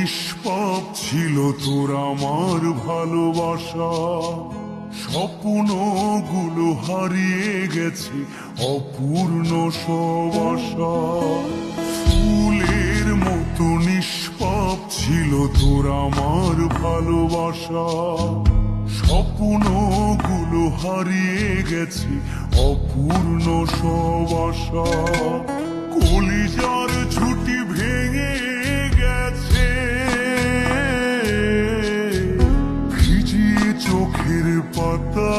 নিষ্পাপ ছিল তোর আমার ভালোবাসা, স্বপ্নগুলো হারিয়ে গেছে অপূর্ণ সব আশা। ফুলের মতো নিষ্পাপ ছিল তোর আমার ভালোবাসা, স্বপ্নগুলো হারিয়ে গেছে অপূর্ণ সব আশা। কলিজার ঝুঁটি ভেঙে গেছে, ভিজিয়ে চোখের পাতা,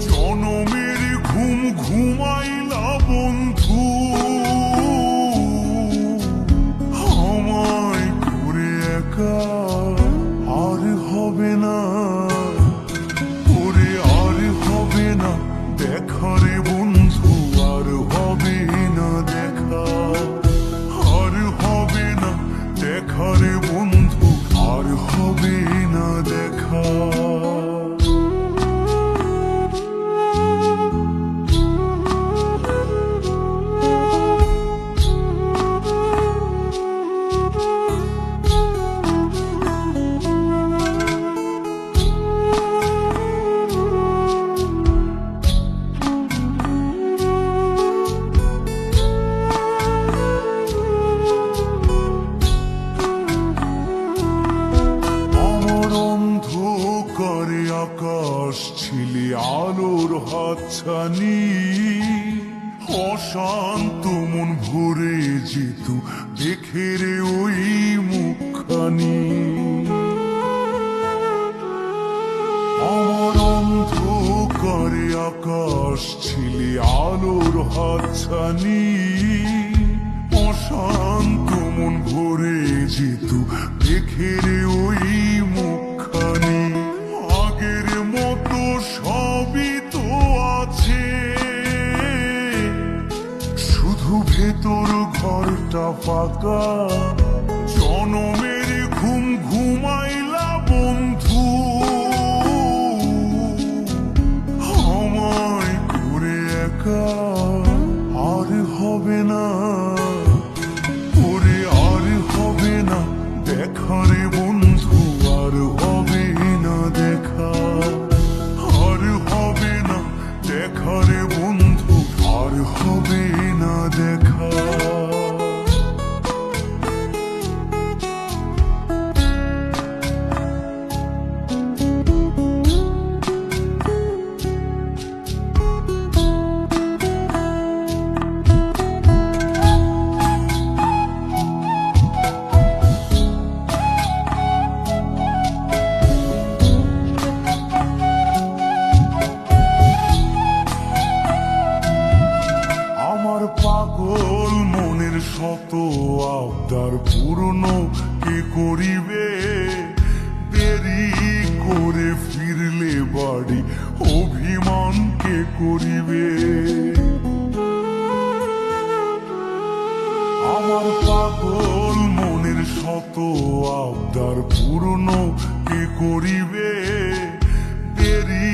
জনমের ঘুম ঘুমাইলা বন্ধু। আমায় করে একা আর হবে না, ওরে আর হবে না দেখা রে বন্ধু, আর হবে না দেখা, আর হবে না দেখা রে বন্ধু, আর হবে না দেখা। করে আকাশ ছিলে আলোর হাতছানি, অশান্ত মন ভরে যেত দেখে রে ওই মুখখানি। আমার অন্ধকারে আকাশ ছিলে আলোর হাতছানি, অশান্ত মন ভরে যেত দেখে রে ওই মুখখানি। আগের মতো সবই তো আছে, শুধু ভেতর ঘরটা ফাঁকা, জনমের ঘুম ঘুমাইলা বন্ধু। আমায় করে একা আর হবে না, ওরে আর হবে না দেখা রে বন্ধু, আর হবে না দেখা, আর হবে না দেখা রে বন্ধু, আর হবে না দেখা। পাগল মনের শত আবদার পূর্ণ কে করিবে, দেরি করে ফিরলে বাড়ি অভিমান কে করিবে। আমার পাগল মনের শত আবদার পূর্ণ কে করিবে, দেরি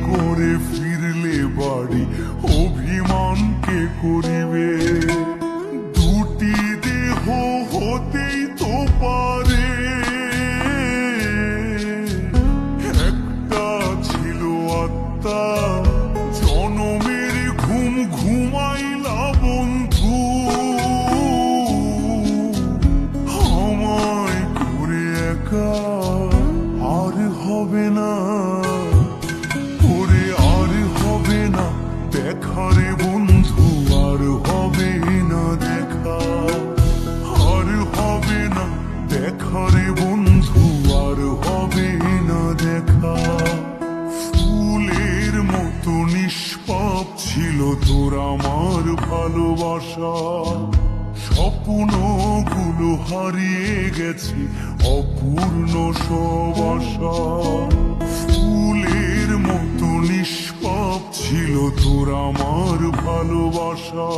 করে ফিরলে বাড়ি অভিমান কে করিবে। দুটি দেহ হতেই তো পারে, একটা ছিল আত্মা, জনমের ঘুম ঘুমাইলা বন্ধু। আমায় করে একা আর হবে না, ওরে আর হবে না দেখা রে বন্ধু, আর হবে না দেখা, আর হবে না দেখা রে বন্ধু, আর হবে না দেখা। ফুলের মতো নিষ্পাপ ছিল তোর আমার ভালোবাসা, স্বপ্নগুলো হারিয়ে গেছে অপূর্ণ সব আশা। ফুলের মতো নিষ্পাপ ছিল তোর আমার ভালোবাসা,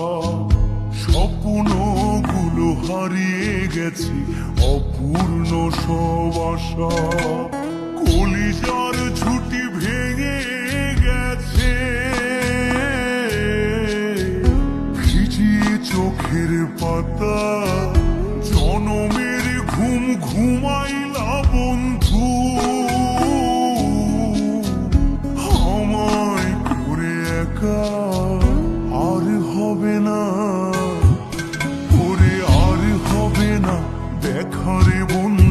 স্বপ্নগুলো হারিয়ে গেছে অপূর্ণ সব আশা। কলিজার ঝুঁটি ভেঙে গেছে, ভিজিয়ে চোখের পাতা, জনমের ঘুম ঘুমাইলা বন্ধু আমায় করে একা আর হবে না ওরে আর হবে না দেখা রে বন্ধু